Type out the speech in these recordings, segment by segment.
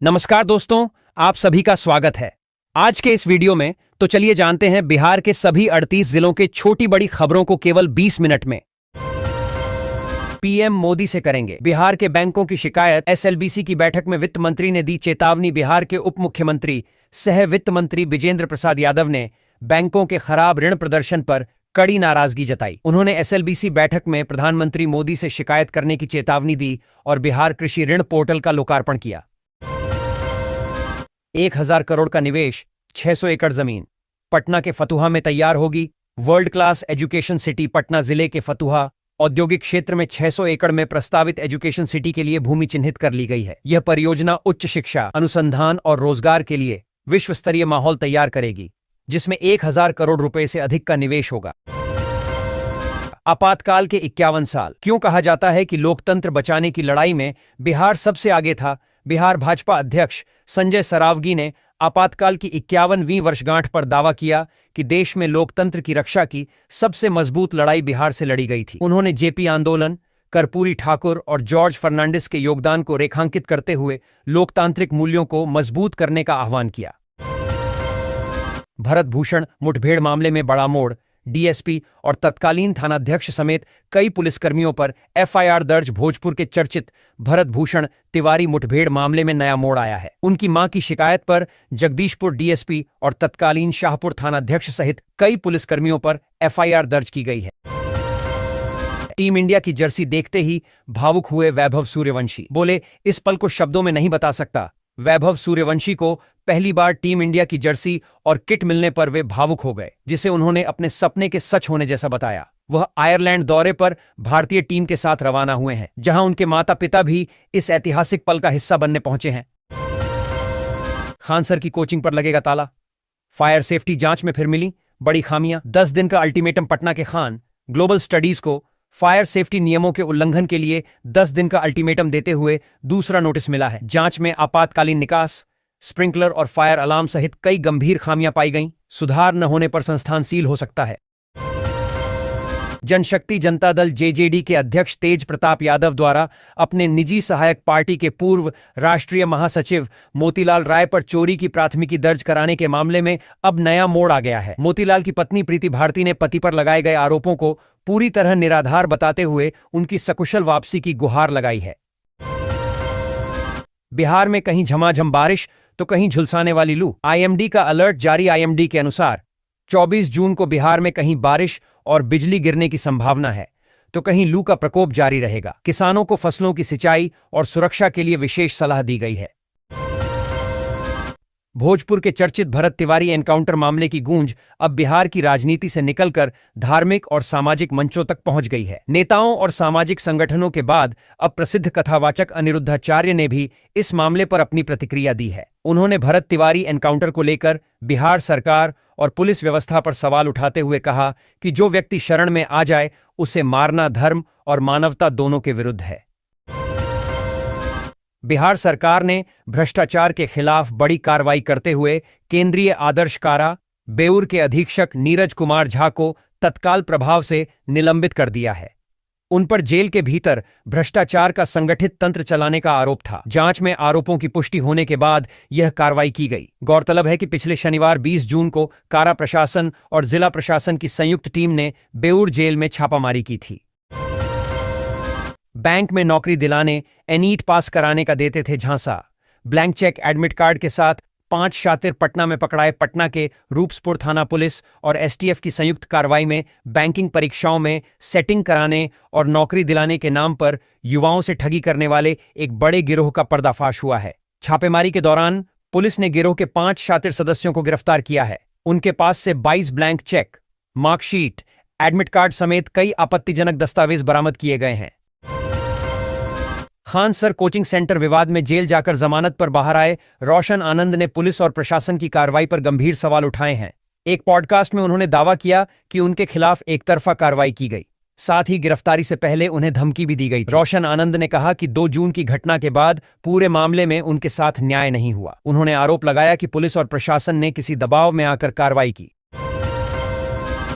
नमस्कार दोस्तों, आप सभी का स्वागत है। आज के इस वीडियो में तो चलिए जानते हैं बिहार के सभी 38 जिलों के छोटी बड़ी खबरों को केवल 20 मिनट में। पीएम मोदी से करेंगे बिहार के बैंकों की शिकायत। एसएलबीसी की बैठक में वित्त मंत्री ने दी चेतावनी। बिहार के उप मुख्यमंत्री सह वित्त मंत्री विजेंद्र प्रसाद यादव ने बैंकों के खराब ऋण प्रदर्शन पर कड़ी नाराजगी जताई। उन्होंने एसएलबीसी बैठक में प्रधानमंत्री मोदी से शिकायत करने की चेतावनी दी और बिहार कृषि ऋण पोर्टल का लोकार्पण किया। 1000 करोड़ का निवेश, 600 एकड़ जमीन पटना के फतुहा में तैयार होगी। World class education city Patna जिले के फतुहा औद्योगिक क्षेत्र में 600 एकड़ में प्रस्तावित एजुकेशन सिटी के लिए भूमि चिन्हित कर ली गई है। यह परियोजना उच्च शिक्षा, अनुसंधान और रोजगार के लिए विश्व स्तरीय माहौल तैयार करेगी, जिसमें 1000 करोड़ रुपए से अधिक का निवेश होगा। आपातकाल के 51 साल। क्यों कहा जाता है कि लोकतंत्र बचाने की लड़ाई में बिहार सबसे आगे था? बिहार भाजपा अध्यक्ष संजय सरावगी ने आपातकाल की 51वीं वर्षगांठ पर दावा किया कि देश में लोकतंत्र की रक्षा की सबसे मजबूत लड़ाई बिहार से लड़ी गई थी। उन्होंने जेपी आंदोलन, कर्पूरी ठाकुर और जॉर्ज फर्नांडिस के योगदान को रेखांकित करते हुए लोकतांत्रिक मूल्यों को मजबूत करने का आह्वान किया। भरत भूषण मुठभेड़ मामले में बड़ा मोड़। डीएसपी और तत्कालीन थानाध्यक्ष समेत कई पुलिसकर्मियों पर एफआईआर दर्ज। भोजपुर के चर्चित भरत भूषण तिवारी मुठभेड़ मामले में नया मोड़ आया है। उनकी मां की शिकायत पर जगदीशपुर डीएसपी और तत्कालीन शाहपुर थानाध्यक्ष सहित कई पुलिसकर्मियों पर एफआईआर दर्ज की गई है। टीम इंडिया की जर्सी देखते ही भावुक हुए वैभव सूर्यवंशी। बोले, इस पल को शब्दों में नहीं बता सकता। वैभव सूर्यवंशी को पहली बार टीम इंडिया की जर्सी और किट मिलने पर वे भावुक हो गए, जिसे उन्होंने अपने सपने के सच होने जैसा बताया। वह आयरलैंड दौरे पर भारतीय टीम के साथ रवाना हुए हैं, जहां उनके माता पिता भी इस ऐतिहासिक पल का हिस्सा बनने पहुंचे हैं। खान सर की कोचिंग पर लगेगा ताला। फायर सेफ्टी जांच में फिर मिली बड़ी खामियां। 10 दिन का अल्टीमेटम पटना के खान ग्लोबल स्टडीज को फायर सेफ्टी नियमों के उल्लंघन के लिए 10 दिन का अल्टीमेटम देते हुए दूसरा नोटिस मिला है। जांच में आपातकालीन निकास, स्प्रिंकलर और फायर अलार्म सहित कई गंभीर खामियां पाई गईं। सुधार न होने पर संस्थान सील हो सकता है। जनशक्ति जनता दल जेजेडी के अध्यक्ष तेज प्रताप यादव द्वारा अपने निजी सहायक पार्टी के पूर्व राष्ट्रीय महासचिव मोतीलाल राय पर चोरी की प्राथमिकी दर्ज कराने के मामले में अब नया मोड़ आ गया है। मोतीलाल की पत्नी प्रीति भारती ने पति पर लगाए गए आरोपों को पूरी तरह निराधार बताते हुए उनकी सकुशल वापसी की गुहार लगाई है। बिहार में कहीं झमाझम बारिश तो कहीं झुलसाने वाली लू। आईएमडी का अलर्ट जारी। आईएमडी के अनुसार 24 जून को बिहार में कहीं बारिश और बिजली गिरने की संभावना है, तो कहीं लू का प्रकोप जारी रहेगा। किसानों को फसलों की सिंचाई और सुरक्षा के लिए विशेष सलाह दी गई है। भोजपुर के चर्चित भरत तिवारी एनकाउंटर मामले की गूंज अब बिहार की राजनीति से निकलकर धार्मिक और सामाजिक मंचों तक पहुंच गई है। नेताओं और सामाजिक संगठनों के बाद अब प्रसिद्ध कथावाचक अनिरुद्धाचार्य ने भी इस मामले पर अपनी प्रतिक्रिया दी है। उन्होंने भरत तिवारी एनकाउंटर को लेकर बिहार सरकार और पुलिस व्यवस्था पर सवाल उठाते हुए कहा कि जो व्यक्ति शरण में आ जाए उसे मारना धर्म और मानवता दोनों के विरुद्ध है। बिहार सरकार ने भ्रष्टाचार के खिलाफ बड़ी कार्रवाई करते हुए केंद्रीय आदर्श कारा बेउर के अधीक्षक नीरज कुमार झा को तत्काल प्रभाव से निलंबित कर दिया है। उन पर जेल के भीतर भ्रष्टाचार का संगठित तंत्र चलाने का आरोप था। जांच में आरोपों की पुष्टि होने के बाद यह कार्रवाई की गई। गौरतलब है कि पिछले शनिवार 20 जून को कारा प्रशासन और जिला प्रशासन की संयुक्त टीम ने बेउर जेल में छापामारी की थी। बैंक में नौकरी दिलाने, एनीट पास कराने का देते थे झांसा। ब्लैंक चेक एडमिट कार्ड के साथ 5 शातिर पटना में पकड़ाए। पटना के रूपसपुर थाना पुलिस और एसटीएफ की संयुक्त कार्रवाई में बैंकिंग परीक्षाओं में सेटिंग कराने और नौकरी दिलाने के नाम पर युवाओं से ठगी करने वाले एक बड़े गिरोह का पर्दाफाश हुआ है। छापेमारी के दौरान पुलिस ने गिरोह के 5 शातिर सदस्यों को गिरफ्तार किया है। उनके पास से 22 blank cheque, marksheet, admit card समेत कई आपत्तिजनक दस्तावेज बरामद किए गए हैं। खान सर कोचिंग सेंटर विवाद में जेल जाकर जमानत पर बाहर आए रोशन आनंद ने पुलिस और प्रशासन की कार्रवाई पर गंभीर सवाल उठाए हैं। एक पॉडकास्ट में उन्होंने दावा किया कि उनके खिलाफ एकतरफा कार्रवाई की गई, साथ ही गिरफ्तारी से पहले उन्हें धमकी भी दी गई। रोशन आनंद ने कहा कि 2 जून की घटना के बाद पूरे मामले में उनके साथ न्याय नहीं हुआ। उन्होंने आरोप लगाया कि पुलिस और प्रशासन ने किसी दबाव में आकर कार्रवाई की।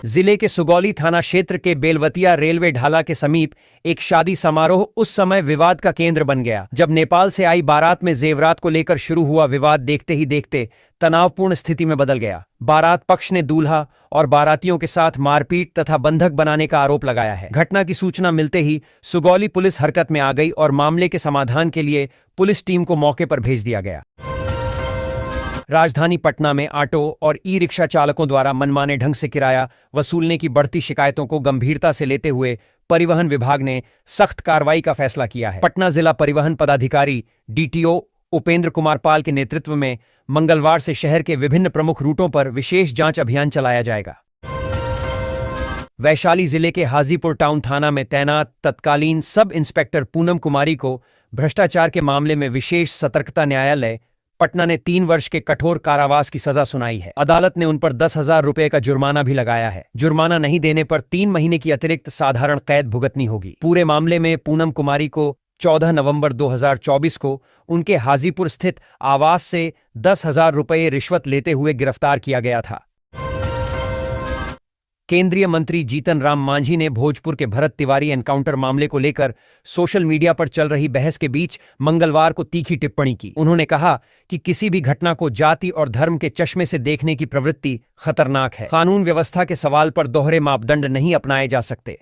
जिले के सुगौली थाना क्षेत्र के बेलवतिया रेलवे ढाला के समीप एक शादी समारोह उस समय विवाद का केंद्र बन गया जब नेपाल से आई बारात में जेवरात को लेकर शुरू हुआ विवाद देखते ही देखते तनावपूर्ण स्थिति में बदल गया। बारात पक्ष ने दूल्हा और बारातियों के साथ मारपीट तथा बंधक बनाने का आरोप लगाया है। घटना की सूचना मिलते ही सुगौली पुलिस हरकत में आ गई और मामले के समाधान के लिए पुलिस टीम को मौके पर भेज दिया गया। राजधानी पटना में ऑटो और ई रिक्शा चालकों द्वारा मनमाने ढंग से किराया वसूलने की बढ़ती शिकायतों को गंभीरता से लेते हुए परिवहन विभाग ने सख्त कार्रवाई का फैसला किया है। पटना जिला परिवहन पदाधिकारी डीटीओ उपेंद्र कुमार पाल के नेतृत्व में मंगलवार से शहर के विभिन्न प्रमुख रूटों पर विशेष जांच अभियान चलाया जाएगा। वैशाली जिले के हाजीपुर टाउन थाना में तैनात तत्कालीन सब इंस्पेक्टर पूनम कुमारी को भ्रष्टाचार के मामले में विशेष सतर्कता न्यायालय पटना ने 3 वर्ष के कठोर कारावास की सजा सुनाई है। अदालत ने उन पर 10,000 रुपए का जुर्माना भी लगाया है। जुर्माना नहीं देने पर 3 महीने की अतिरिक्त साधारण कैद भुगतनी होगी। पूरे मामले में पूनम कुमारी को 14 नवंबर 2024 को उनके हाजीपुर स्थित आवास से 10,000 रुपए रिश्वत लेते हुए गिरफ्तार किया गया था। केंद्रीय मंत्री जीतन राम मांझी ने भोजपुर के भरत तिवारी एनकाउंटर मामले को लेकर सोशल मीडिया पर चल रही बहस के बीच मंगलवार को तीखी टिप्पणी की। उन्होंने कहा कि किसी भी घटना को जाति और धर्म के चश्मे से देखने की प्रवृत्ति खतरनाक है। कानून व्यवस्था के सवाल पर दोहरे मापदंड नहीं अपनाए जा सकते।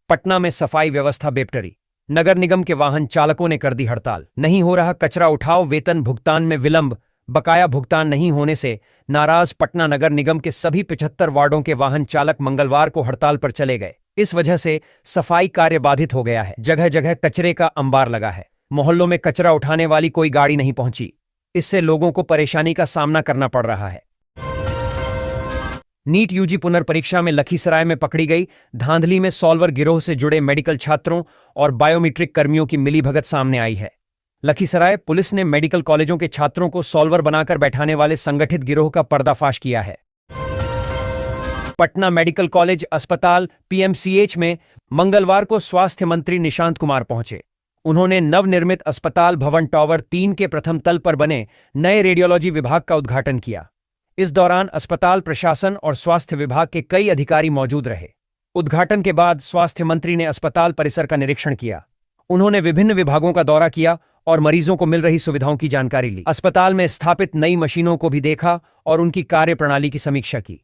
पटना में सफाई व्यवस्था बेपटरी, नगर निगम के वाहन चालकों ने कर दी हड़ताल। नहीं हो रहा कचरा उठाओ, वेतन भुगतान में विलंब, बकाया भुगतान नहीं होने से नाराज पटना नगर निगम के सभी 75 वार्डों के वाहन चालक मंगलवार को हड़ताल पर चले गए। इस वजह से सफाई कार्य बाधित हो गया है। जगह जगह कचरे का अंबार लगा है। मोहल्लों में कचरा उठाने वाली कोई गाड़ी नहीं पहुंची। इससे लोगों को परेशानी का सामना करना पड़ रहा है। नीट यूजी पुनर्परीक्षा में लखीसराय में पकड़ी गई धांधली में सॉल्वर गिरोह से जुड़े मेडिकल छात्रों और बायोमीट्रिक कर्मियों की मिलीभगत सामने आई है। लखीसराय पुलिस ने मेडिकल कॉलेजों के छात्रों को सॉल्वर बनाकर बैठाने वाले संगठित गिरोह का पर्दाफाश किया है। पटना मेडिकल कॉलेज अस्पताल पीएमसीएच में मंगलवार को स्वास्थ्य मंत्री निशांत कुमार पहुंचे। उन्होंने नवनिर्मित अस्पताल भवन टावर 3 के प्रथम तल पर बने नए रेडियोलॉजी विभाग का उद्घाटन किया। इस दौरान अस्पताल प्रशासन और स्वास्थ्य विभाग के कई अधिकारी मौजूद रहे। उद्घाटन के बाद स्वास्थ्य मंत्री ने अस्पताल परिसर का निरीक्षण किया। उन्होंने विभिन्न विभागों का दौरा किया और मरीजों को मिल रही सुविधाओं की जानकारी ली। अस्पताल में स्थापित नई मशीनों को भी देखा और उनकी कार्यप्रणाली की समीक्षा की।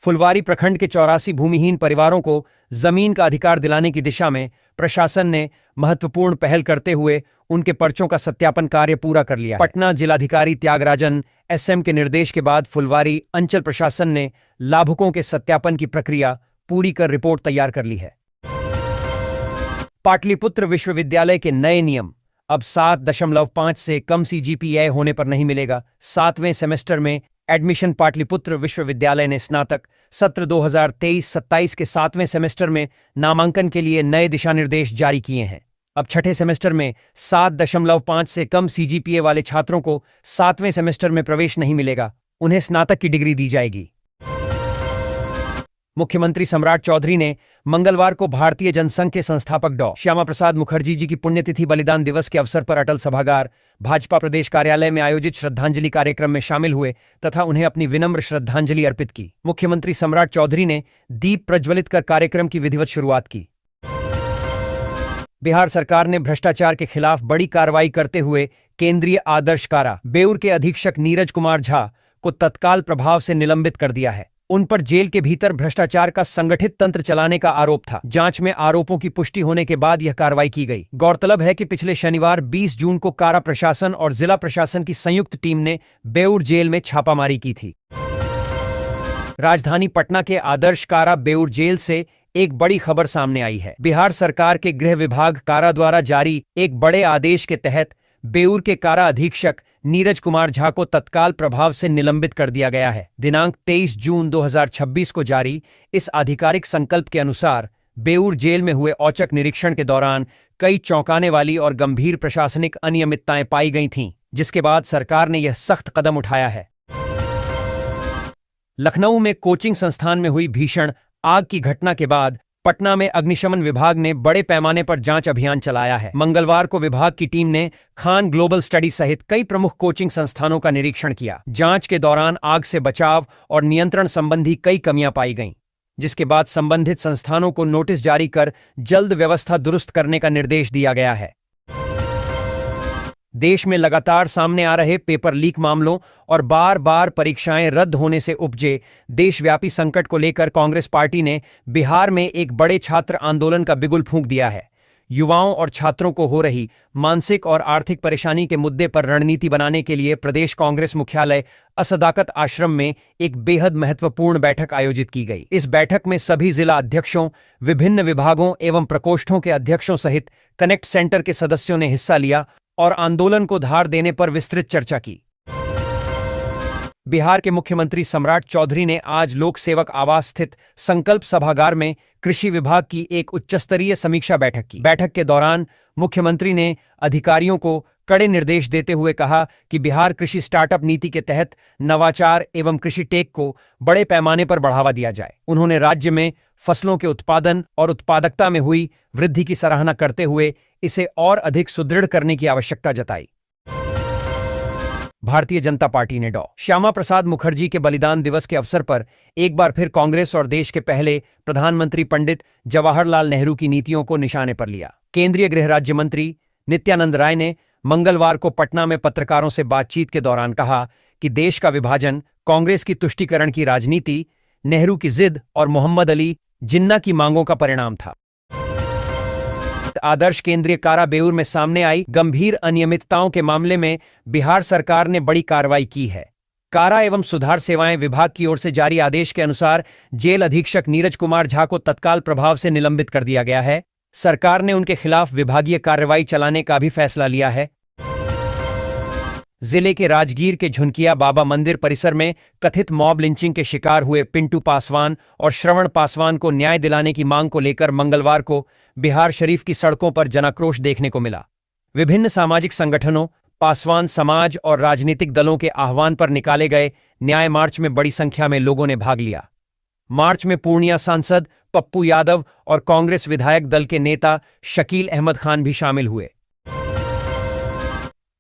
फुलवारी प्रखंड के 84 भूमिहीन परिवारों को जमीन का अधिकार दिलाने की दिशा में प्रशासन ने महत्वपूर्ण पहल करते हुए उनके पर्चों का सत्यापन कार्य पूरा कर लिया। पटना जिलाधिकारी त्यागराजन एसएम के निर्देश के बाद फुलवारी अंचल प्रशासन ने लाभुकों के सत्यापन की प्रक्रिया पूरी कर रिपोर्ट तैयार कर ली है। पाटलिपुत्र विश्वविद्यालय के नए नियम अब 7.5 से कम सीजीपीए होने पर नहीं मिलेगा। 7वें सेमेस्टर में एडमिशन पाटलिपुत्र विश्वविद्यालय ने स्नातक सत्र 2023-27 के 7वें सेमेस्टर में नामांकन के लिए नए दिशा निर्देश जारी किए हैं। अब छठे सेमेस्टर में 7.5 से कम सीजीपीए वाले छात्रों को 7वें सेमेस्टर में प्रवेश नहीं मिलेगा, उन्हें स्नातक की डिग्री दी जाएगी। मुख्यमंत्री सम्राट चौधरी ने मंगलवार को भारतीय जनसंघ के संस्थापक डॉ. श्यामा प्रसाद मुखर्जी जी की पुण्यतिथि बलिदान दिवस के अवसर पर अटल सभागार भाजपा प्रदेश कार्यालय में आयोजित श्रद्धांजलि कार्यक्रम में शामिल हुए तथा उन्हें अपनी विनम्र श्रद्धांजलि अर्पित की। मुख्यमंत्री सम्राट चौधरी ने दीप प्रज्वलित कर कार्यक्रम की विधिवत शुरुआत की। बिहार सरकार ने भ्रष्टाचार के खिलाफ बड़ी कार्रवाई करते हुए केंद्रीय आदर्श कारा बेऊर के अधीक्षक नीरज कुमार झा को तत्काल प्रभाव से निलंबित कर दिया है। उन पर जेल के भीतर भ्रष्टाचार का संगठित तंत्र चलाने का आरोप था। जांच में आरोपों की पुष्टि होने के बाद यह कार्रवाई की गई। गौरतलब है कि पिछले शनिवार 20 जून को कारा प्रशासन और जिला प्रशासन की संयुक्त टीम ने बेऊर जेल में छापामारी की थी। राजधानी पटना के आदर्श कारा बेऊर जेल से एक बड़ी खबर सामने आई है। बिहार सरकार के गृह विभाग कारा द्वारा जारी एक बड़े आदेश के तहत बेऊर के कारा अधीक्षक नीरज कुमार झा को तत्काल प्रभाव से निलंबित कर दिया गया है। दिनांक 23 जून 2026 को जारी इस आधिकारिक संकल्प के अनुसार बेऊर जेल में हुए औचक निरीक्षण के दौरान कई चौंकाने वाली और गंभीर प्रशासनिक अनियमितताएं पाई गई थीं, जिसके बाद सरकार ने यह सख्त कदम उठाया है। लखनऊ में कोचिंग संस्थान में हुई भीषण आग की घटना के बाद पटना में अग्निशमन विभाग ने बड़े पैमाने पर जांच अभियान चलाया है। मंगलवार को विभाग की टीम ने खान ग्लोबल स्टडी सहित कई प्रमुख कोचिंग संस्थानों का निरीक्षण किया। जांच के दौरान आग से बचाव और नियंत्रण संबंधी कई कमियां पाई गईं, जिसके बाद संबंधित संस्थानों को नोटिस जारी कर जल्द व्यवस्था दुरुस्त करने का निर्देश दिया गया है। देश में लगातार सामने आ रहे पेपर लीक मामलों और बार बार परीक्षाएं रद्द होने से उपजे देशव्यापी संकट को लेकर कांग्रेस पार्टी ने बिहार में एक बड़े छात्र आंदोलन का बिगुल फूंक दिया है। युवाओं और छात्रों को हो रही मानसिक और आर्थिक परेशानी के मुद्दे पर रणनीति बनाने के लिए प्रदेश कांग्रेस मुख्यालय असदाकत आश्रम में एक बेहद महत्वपूर्ण बैठक आयोजित की गई। इस बैठक में सभी जिला अध्यक्षों, विभिन्न विभागों एवं प्रकोष्ठों के अध्यक्षों सहित कनेक्ट सेंटर के सदस्यों ने हिस्सा लिया और आंदोलन को धार देने पर विस्तृत चर्चा की। बिहार के मुख्यमंत्री सम्राट चौधरी ने आज लोक सेवक आवास स्थित संकल्प सभागार में कृषि विभाग की एक उच्चस्तरीय समीक्षा बैठक की। बैठक के दौरान मुख्यमंत्री ने अधिकारियों को कड़े निर्देश देते हुए कहा कि बिहार कृषि स्टार्टअप नीति के तहत नवाचार एवं कृषि टेक को बड़े पैमाने पर बढ़ावा दिया जाए। उन्होंने राज्य में फसलों के उत्पादन और उत्पादकता में हुई वृद्धि की सराहना करते हुए इसे और अधिक सुदृढ़ करने की आवश्यकता जताई। भारतीय जनता पार्टी ने डॉ. श्यामा प्रसाद मुखर्जी के बलिदान दिवस के अवसर पर एक बार फिर कांग्रेस और देश के पहले प्रधानमंत्री पंडित जवाहरलाल नेहरू की नीतियों को निशाने पर लिया। केंद्रीय गृह राज्य मंत्री नित्यानंद राय ने मंगलवार को पटना में पत्रकारों से बातचीत के दौरान कहा कि देश का विभाजन कांग्रेस की तुष्टीकरण की राजनीति, नेहरू की जिद और मोहम्मद अली जिन्ना की मांगों का परिणाम था। आदर्श केंद्रीय कारा बेऊर में सामने आई गंभीर अनियमितताओं के मामले में बिहार सरकार ने बड़ी कार्रवाई की है। कारा एवं सुधार सेवाएं विभाग की ओर से जारी आदेश के अनुसार जेल अधीक्षक नीरज कुमार झा को तत्काल प्रभाव से निलंबित कर दिया गया है। सरकार ने उनके खिलाफ विभागीय कार्रवाई चलाने का भी फैसला लिया है। जिले के राजगीर के झुनकिया बाबा मंदिर परिसर में कथित मॉब लिंचिंग के शिकार हुए पिंटू पासवान और श्रवण पासवान को न्याय दिलाने की मांग को लेकर मंगलवार को बिहार शरीफ की सड़कों पर जनाक्रोश देखने को मिला। विभिन्न सामाजिक संगठनों, पासवान समाज और राजनीतिक दलों के आह्वान पर निकाले गए न्याय मार्च में बड़ी संख्या में लोगों ने भाग लिया। मार्च में पूर्णिया सांसद पप्पू यादव और कांग्रेस विधायक दल के नेता शकील अहमद खान भी शामिल हुए।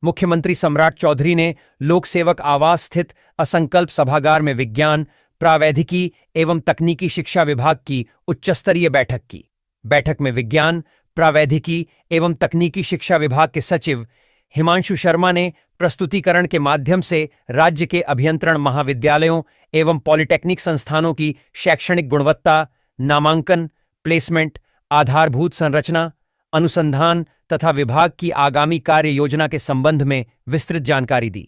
मुख्यमंत्री सम्राट चौधरी ने लोक सेवक आवास स्थित असंकल्प सभागार में विज्ञान, प्रावैधिकी एवं तकनीकी शिक्षा विभाग की उच्चस्तरीय बैठक की। बैठक में विज्ञान, प्रावैधिकी एवं तकनीकी शिक्षा विभाग के सचिव हिमांशु शर्मा ने प्रस्तुतिकरण के माध्यम से राज्य के अभियंत्रण महाविद्यालयों एवं पॉलिटेक्निक संस्थानों की शैक्षणिक गुणवत्ता, नामांकन, प्लेसमेंट, आधारभूत संरचना, अनुसंधान तथा विभाग की आगामी कार्य योजना के संबंध में विस्तृत जानकारी दी।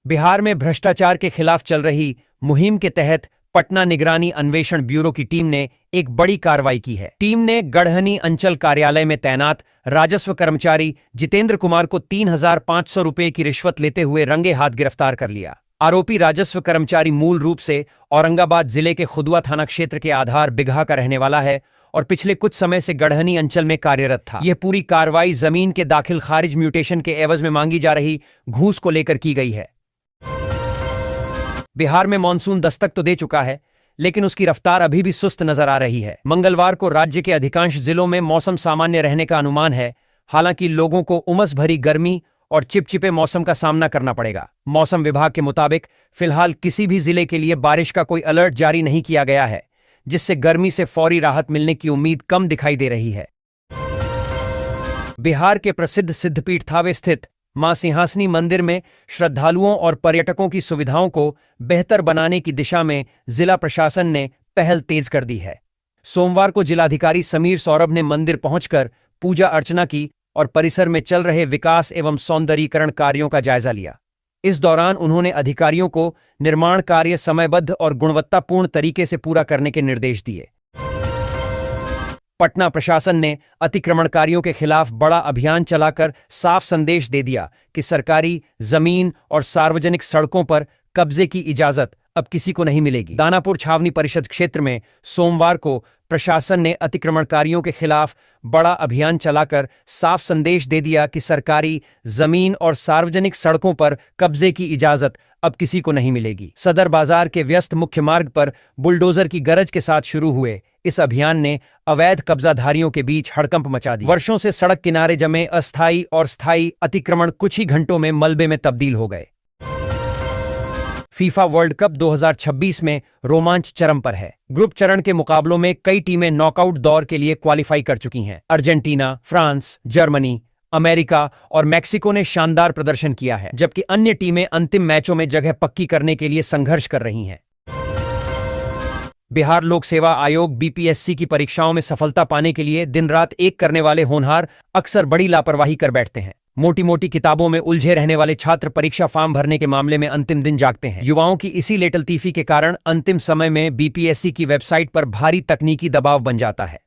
बिहार में भ्रष्टाचार के खिलाफ चल रही मुहिम के तहत पटना निगरानी अन्वेषण ब्यूरो की टीम ने एक बड़ी कार्रवाई की है। टीम ने गढ़हनी अंचल कार्यालय में तैनात राजस्व कर्मचारी जितेंद्र कुमार को 3,500 रुपए की रिश्वत लेते हुए रंगे हाथ गिरफ्तार कर लिया। आरोपी राजस्व कर्मचारी मूल रूप से औरंगाबाद जिले के खुदवा थाना क्षेत्र के आधार बिगहा का रहने वाला है और पिछले कुछ समय से गढ़हनी अंचल में कार्यरत था। यह पूरी कार्रवाई जमीन के दाखिल खारिज म्यूटेशन के एवज में मांगी जा रही घूस को लेकर की गई है। बिहार में मानसून दस्तक तो दे चुका है, लेकिन उसकी रफ्तार अभी भी सुस्त नजर आ रही है। मंगलवार को राज्य के अधिकांश जिलों में मौसम सामान्य रहने का अनुमान है। हालांकि लोगों को उमस भरी गर्मी और चिपचिपे मौसम का सामना करना पड़ेगा। मौसम विभाग के मुताबिक फिलहाल किसी भी जिले के लिए बारिश का कोई अलर्ट जारी नहीं किया गया है, जिससे गर्मी से फौरी राहत मिलने की उम्मीद कम दिखाई दे रही है। बिहार के प्रसिद्ध सिद्धपीठ थावे स्थित मां सिंहासनी मंदिर में श्रद्धालुओं और पर्यटकों की सुविधाओं को बेहतर बनाने की दिशा में जिला प्रशासन ने पहल तेज कर दी है। सोमवार को जिलाधिकारी समीर सौरभ ने मंदिर पहुंचकर पूजा अर्चना की और परिसर में चल रहे विकास एवं सौंदर्यीकरण कार्यों का जायजा लिया। इस दौरान उन्होंने अधिकारियों को निर्माण कार्य समयबद्ध और गुणवत्तापूर्ण तरीके से पूरा करने के निर्देश दिए। पटना प्रशासन ने अतिक्रमणकारियों के खिलाफ बड़ा अभियान चलाकर साफ संदेश दे दिया कि सरकारी जमीन और सार्वजनिक सड़कों पर कब्जे की इजाजत अब किसी को नहीं मिलेगी। दानापुर छावनी परिषद क्षेत्र में सोमवार को प्रशासन ने अतिक्रमणकारियों के खिलाफ बड़ा अभियान चलाकर साफ संदेश दे दिया कि सरकारी जमीन और सार्वजनिक सड़कों पर कब्जे की इजाजत अब किसी को नहीं मिलेगी। सदर बाजार के व्यस्त मुख्य मार्ग पर बुलडोजर की गरज के साथ शुरू हुए इस अभियान ने अवैध कब्जाधारियों के बीच हड़कंप मचा दी। वर्षों से सड़क किनारे जमे अस्थायी और स्थायी अतिक्रमण कुछ ही घंटों में मलबे में तब्दील हो गए। फीफा वर्ल्ड कप 2026 में रोमांच चरम पर है। ग्रुप चरण के मुकाबलों में कई टीमें नॉकआउट दौर के लिए क्वालिफाई कर चुकी हैं। अर्जेंटीना, फ्रांस, जर्मनी, अमेरिका और मैक्सिको ने शानदार प्रदर्शन किया है, जबकि अन्य टीमें अंतिम मैचों में जगह पक्की करने के लिए संघर्ष कर रही हैं। बिहार लोक सेवा आयोग बीपीएससी की परीक्षाओं में सफलता पाने के लिए दिन रात एक करने वाले होनहार अक्सर बड़ी लापरवाही कर बैठते हैं। मोटी मोटी किताबों में उलझे रहने वाले छात्र परीक्षा फॉर्म भरने के मामले में अंतिम दिन जागते हैं। युवाओं की इसी लेटलतीफी के कारण अंतिम समय में बीपीएससी की वेबसाइट पर भारी तकनीकी दबाव बन जाता है।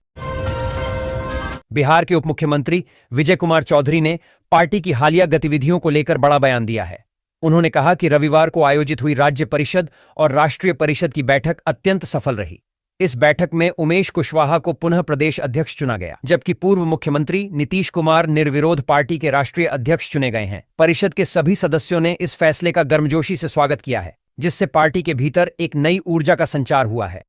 बिहार के उप मुख्यमंत्री विजय कुमार चौधरी ने पार्टी की हालिया गतिविधियों को लेकर बड़ा बयान दिया है। उन्होंने कहा कि रविवार को आयोजित हुई राज्य परिषद और राष्ट्रीय परिषद की बैठक अत्यंत सफल रही। इस बैठक में उमेश कुशवाहा को पुनः प्रदेश अध्यक्ष चुना गया, जबकि पूर्व मुख्यमंत्री नीतीश कुमार निर्विरोध पार्टी के राष्ट्रीय अध्यक्ष चुने गए हैं। परिषद के सभी सदस्यों ने इस फैसले का गर्मजोशी से स्वागत किया है, जिससे पार्टी के भीतर एक नई ऊर्जा का संचार हुआ है।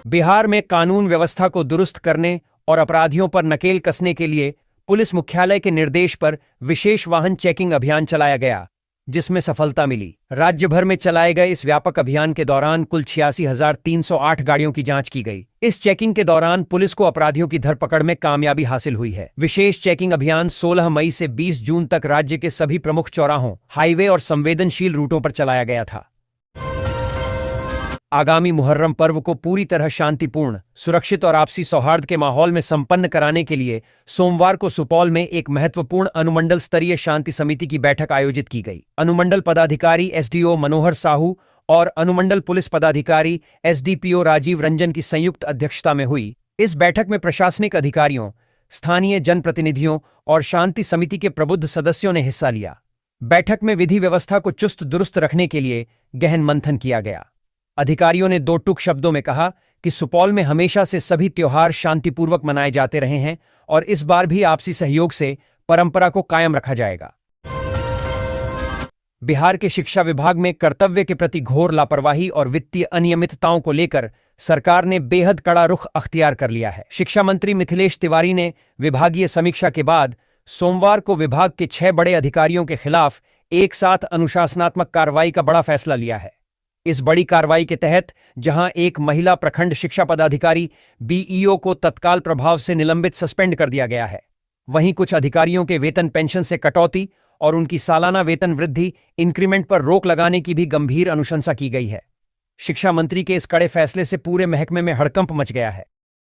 बिहार में कानून व्यवस्था को दुरुस्त करने और अपराधियों पर नकेल कसने के लिए पुलिस मुख्यालय के निर्देश पर विशेष वाहन चेकिंग अभियान चलाया गया, जिसमें सफलता मिली। राज्य भर में चलाए गए इस व्यापक अभियान के दौरान कुल 86,308 गाड़ियों की जांच की गई। इस चेकिंग के दौरान पुलिस को अपराधियों की धरपकड़ में कामयाबी हासिल हुई है। विशेष चेकिंग अभियान 16 मई से 20 जून तक राज्य के सभी प्रमुख चौराहों, हाईवे और संवेदनशील रूटों पर चलाया गया था। आगामी मुहर्रम पर्व को पूरी तरह शांतिपूर्ण, सुरक्षित और आपसी सौहार्द के माहौल में संपन्न कराने के लिए सोमवार को सुपौल में एक महत्वपूर्ण अनुमंडल स्तरीय शांति समिति की बैठक आयोजित की गई। अनुमंडल पदाधिकारी एसडीओ मनोहर साहू और अनुमंडल पुलिस पदाधिकारी एसडीपीओ राजीव रंजन की संयुक्त अध्यक्षता में हुई इस बैठक में प्रशासनिक अधिकारियों, स्थानीय जनप्रतिनिधियों और शांति समिति के प्रबुद्ध सदस्यों ने हिस्सा लिया। बैठक में विधि व्यवस्था को चुस्त दुरुस्त रखने के लिए गहन मंथन किया गया। अधिकारियों ने दो टूक शब्दों में कहा कि सुपौल में हमेशा से सभी त्योहार शांतिपूर्वक मनाए जाते रहे हैं और इस बार भी आपसी सहयोग से परंपरा को कायम रखा जाएगा। बिहार के शिक्षा विभाग में कर्तव्य के प्रति घोर लापरवाही और वित्तीय अनियमितताओं को लेकर सरकार ने बेहद कड़ा रुख अख्तियार कर लिया है। शिक्षा मंत्री मिथिलेश तिवारी ने विभागीय समीक्षा के बाद सोमवार को विभाग के 6 बड़े अधिकारियों के खिलाफ एक साथ अनुशासनात्मक कार्रवाई का बड़ा फैसला लिया है। इस बड़ी कार्रवाई के तहत जहां एक महिला प्रखंड शिक्षा पदाधिकारी बीईओ को तत्काल प्रभाव से निलंबित सस्पेंड कर दिया गया है, वहीं कुछ अधिकारियों के वेतन पेंशन से कटौती और उनकी सालाना वेतन वृद्धि इंक्रीमेंट पर रोक लगाने की भी गंभीर अनुशंसा की गई है। शिक्षा मंत्री के इस कड़े फैसले से पूरे महकमे में हड़कंप मच गया है।